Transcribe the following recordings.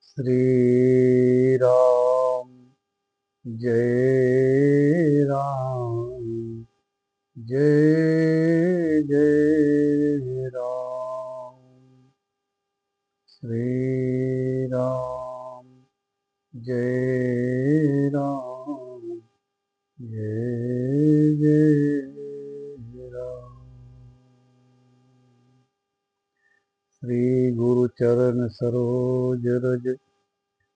श्री राम जय राम जय जय राम। श्री राम जय राम जय जय राम। श्री गुरु चरण सरोज रज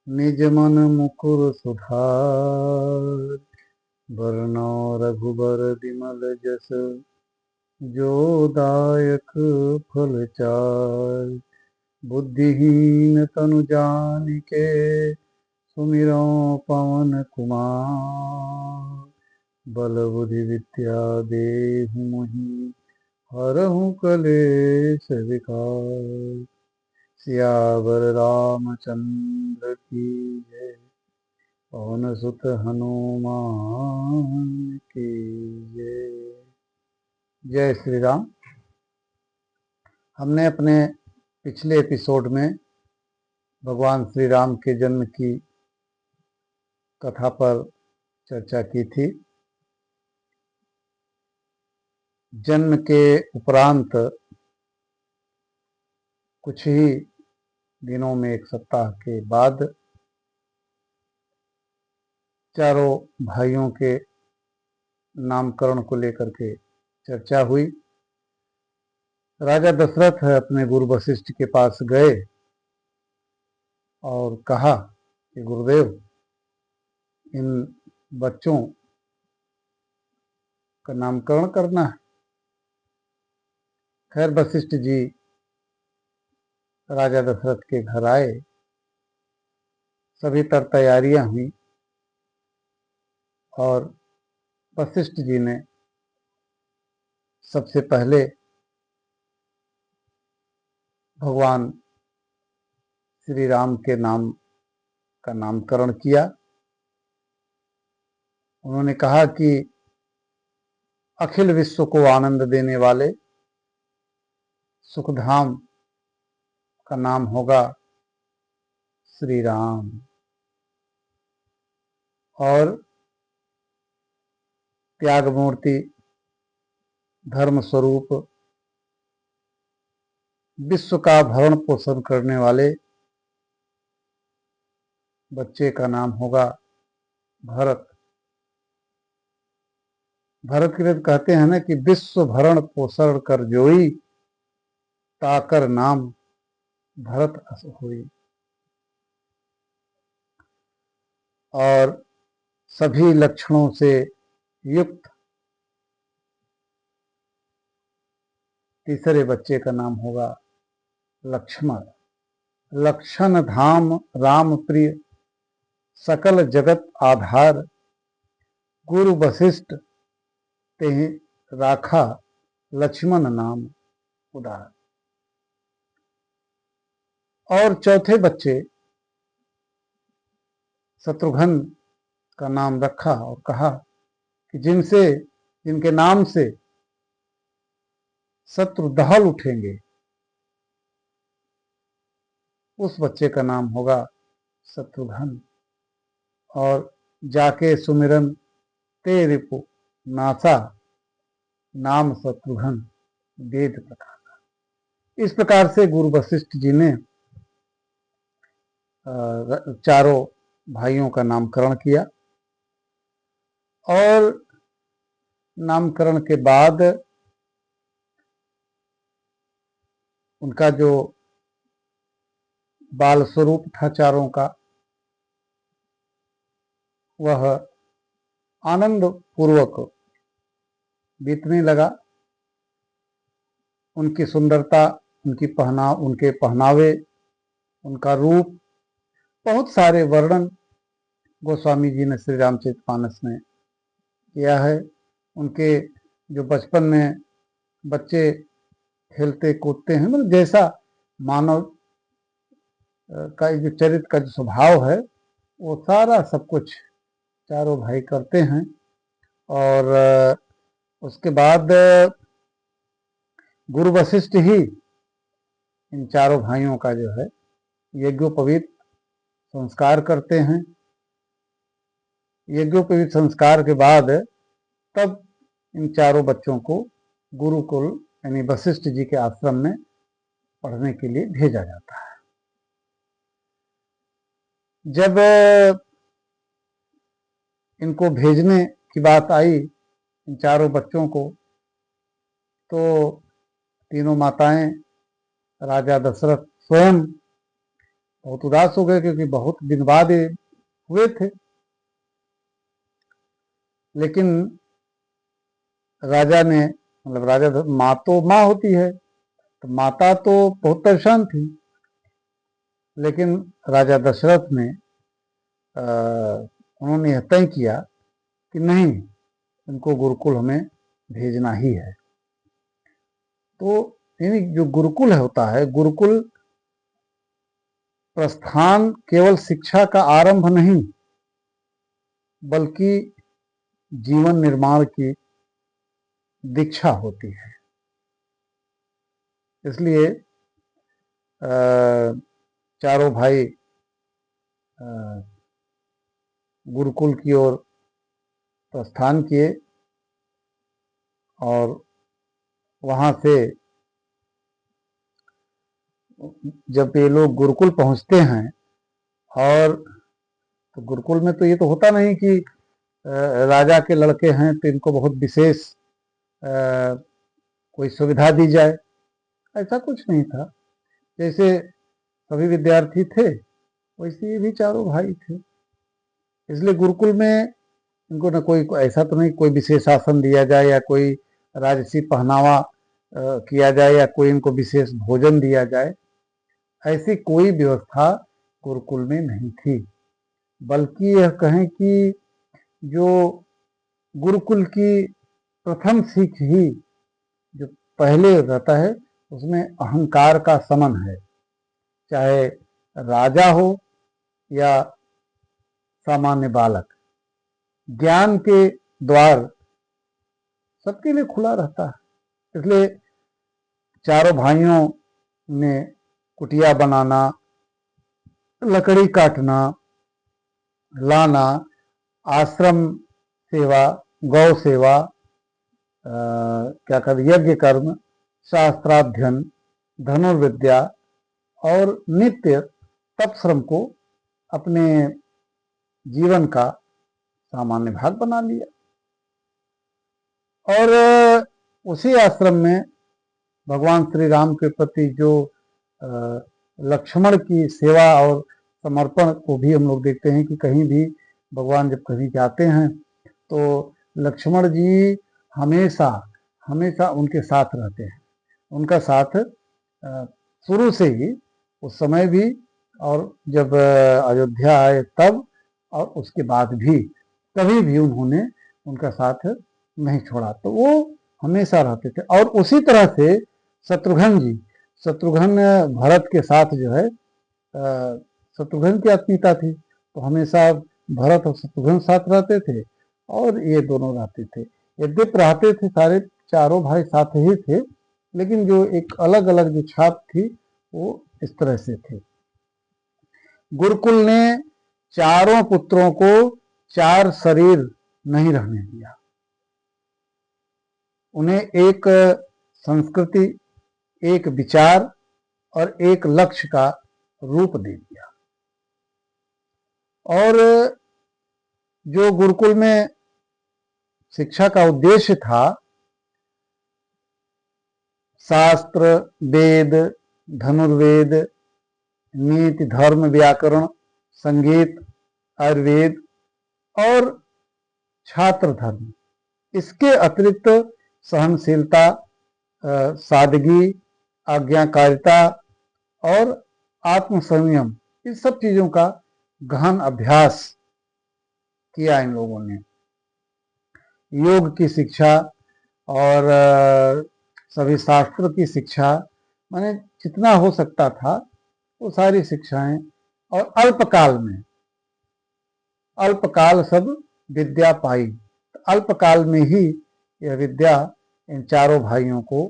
निज मन मुकुर सुधार। वरनौ रघुबर बिमल जस जो दायक फल चार। बुद्धिहीन तनु जानिके सुमिरौ पवन कुमार। बल बुद्धि विद्या देहु मोहि हरहु कलेश विकार। सियावर रामचंद्र की जय पवन सुत हनुमान की जय। जय श्री राम। हमने अपने पिछले एपिसोड में भगवान श्री राम के जन्म की कथा पर चर्चा की थी। जन्म के उपरांत कुछ ही दिनों में, एक सप्ताह के बाद, चारों भाइयों के नामकरण को लेकर के चर्चा हुई। राजा दशरथ अपने गुरु वशिष्ठ के पास गए और कहा कि गुरुदेव, इन बच्चों का नामकरण करना है। खैर, वशिष्ठ जी राजा दशरथ के घर आए, सभी तर तैयारियां हुई और वशिष्ठ जी ने सबसे पहले भगवान श्री राम के नाम का नामकरण किया। उन्होंने कहा कि अखिल विश्व को आनंद देने वाले सुखधाम का नाम होगा श्री राम, और त्याग मूर्ति, धर्म स्वरूप, विश्व का भरण पोषण करने वाले बच्चे का नाम होगा भरत। भरत के वेद कहते हैं ना कि विश्व भरण पोषण कर जोई, ताकर नाम भरत अस होई। और सभी लक्षणों से युक्त तीसरे बच्चे का नाम होगा लक्ष्मण। लक्षण धाम राम प्रिय, सकल जगत आधार। गुरु वशिष्ठ तेहि राखा, लक्ष्मण नाम उदार। और चौथे बच्चे शत्रुघ्न का नाम रखा और कहा कि जिनके नाम से शत्रु दहल उठेंगे, उस बच्चे का नाम होगा शत्रुघ्न। और जाके सुमिरन ते रिपु नासा, नाम शत्रुघ्न वेद प्रकार। इस प्रकार से गुरु वशिष्ठ जी ने चारों भाइयों का नामकरण किया। और नामकरण के बाद उनका जो बाल स्वरूप था चारों का, वह आनंद पूर्वक बीतने लगा। उनकी सुंदरता, उनके पहनावे, उनका रूप, बहुत सारे वर्णन गोस्वामी जी ने श्री रामचरितमानस में किया है। उनके जो बचपन में बच्चे खेलते कूदते हैं, मतलब जैसा मानव का जो चरित्र का जो स्वभाव है, वो सारा सब कुछ चारों भाई करते हैं। और उसके बाद गुरु वशिष्ठ ही इन चारों भाइयों का जो है यज्ञोपवीत संस्कार करते हैं। यज्ञोपवीत संस्कार के बाद तब इन चारों बच्चों को गुरुकुल यानी वशिष्ठ जी के आश्रम में पढ़ने के लिए भेजा जाता है। जब इनको भेजने की बात आई इन चारों बच्चों को, तो तीनों माताएं, राजा दशरथ स्वयं बहुत उदास हो गए, क्योंकि बहुत दिन बाद ये हुए थे। लेकिन राजा ने, मतलब राजा, माँ तो माँ होती है, तो माता तो बहुत परेशान थी। लेकिन राजा दशरथ ने उन्होंने यह तय किया कि नहीं, इनको गुरुकुल हमें भेजना ही है। तो यानी जो गुरुकुल होता है, गुरुकुल प्रस्थान केवल शिक्षा का आरंभ नहीं, बल्कि जीवन निर्माण की दीक्षा होती है। इसलिए चारों भाई गुरुकुल की ओर प्रस्थान किए और वहां से जब ये लोग गुरुकुल पहुंचते हैं, और तो गुरुकुल में तो ये तो होता नहीं कि राजा के लड़के हैं तो इनको बहुत विशेष कोई सुविधा दी जाए, ऐसा कुछ नहीं था। जैसे सभी विद्यार्थी थे, वैसे ये भी चारों भाई थे। इसलिए गुरुकुल में इनको न कोई ऐसा तो नहीं कोई विशेष आसन दिया जाए, या कोई राजसी पहनावा किया जाए, या कोई इनको विशेष भोजन दिया जाए, ऐसी कोई व्यवस्था गुरुकुल में नहीं थी। बल्कि यह कहें कि जो गुरुकुल की प्रथम सीख ही जो पहले रहता है, उसमें अहंकार का समन है। चाहे राजा हो या सामान्य बालक, ज्ञान के द्वार सबके लिए खुला रहता है। इसलिए चारों भाइयों ने कुटिया बनाना, लकड़ी काटना, लाना, आश्रम सेवा, गौ सेवा, क्या कहते, यज्ञ कर्म, शास्त्राध्ययन, धनुर्विद्या और नित्य तपश्रम को अपने जीवन का सामान्य भाग बना लिया। और उसी आश्रम में भगवान श्री राम के प्रति जो लक्ष्मण की सेवा और समर्पण को भी हम लोग देखते हैं कि कहीं भी भगवान जब कहीं जाते हैं तो लक्ष्मण जी हमेशा हमेशा उनके साथ रहते हैं। उनका साथ शुरू से ही, उस समय भी, और जब अयोध्या आए तब, और उसके बाद भी कभी भी उन्होंने उनका साथ नहीं छोड़ा। तो वो हमेशा रहते थे। और उसी तरह से शत्रुघ्न जी, शत्रुघ्न भरत के साथ जो है, शत्रुघ्न की आत्मीयता थी, तो हमेशा भरत और शत्रुघ्न साथ रहते थे, और ये दोनों रहते थे। यद्यप रहते थे, सारे चारों भाई साथ ही थे, लेकिन जो एक अलग अलग जो छाप थी वो इस तरह से थी। गुरुकुल ने चारों पुत्रों को चार शरीर नहीं रहने दिया। उन्हें एक संस्कृति, एक विचार और एक लक्ष्य का रूप दे दिया। और जो गुरुकुल में शिक्षा का उद्देश्य था, शास्त्र, वेद, धनुर्वेद, नीति, धर्म, व्याकरण, संगीत, आयुर्वेद और छात्र धर्म, इसके अतिरिक्त सहनशीलता, सादगी, आज्ञाकारिता और आत्मसंयम, इस सब चीजों का गहन अभ्यास किया इन लोगों ने। योग की शिक्षा और सभी शास्त्र की शिक्षा, माने जितना हो सकता था वो सारी शिक्षाएं। और अल्पकाल सब विद्या पाई। अल्पकाल में ही यह विद्या इन चारों भाइयों को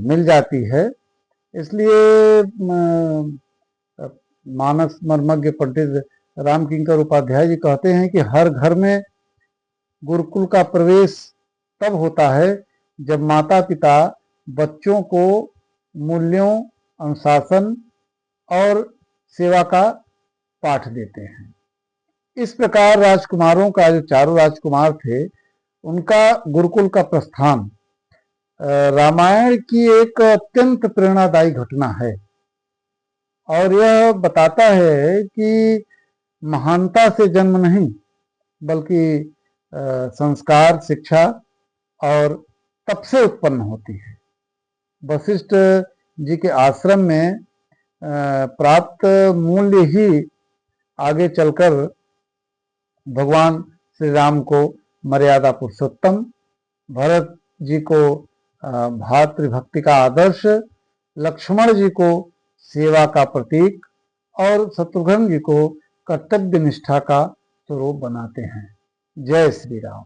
मिल जाती है। इसलिए मानस मर्मज्ञ पंडित रामकिंकर उपाध्याय जी कहते हैं कि हर घर में गुरुकुल का प्रवेश तब होता है जब माता पिता बच्चों को मूल्यों, अनुशासन और सेवा का पाठ देते हैं। इस प्रकार राजकुमारों का, जो चारों राजकुमार थे, उनका गुरुकुल का प्रस्थान रामायण की एक अत्यंत प्रेरणादायी घटना है और यह बताता है कि महानता से जन्म नहीं बल्कि संस्कार, शिक्षा और तप से उत्पन्न होती है। वशिष्ठ जी के आश्रम में प्राप्त मूल्य ही आगे चलकर भगवान श्री राम को मर्यादा पुरुषोत्तम, भरत जी को भातृभक्ति का आदर्श, लक्ष्मण जी को सेवा का प्रतीक और शत्रुघ्न जी को कर्तव्य निष्ठा का स्वरूप बनाते हैं। जय श्री राम।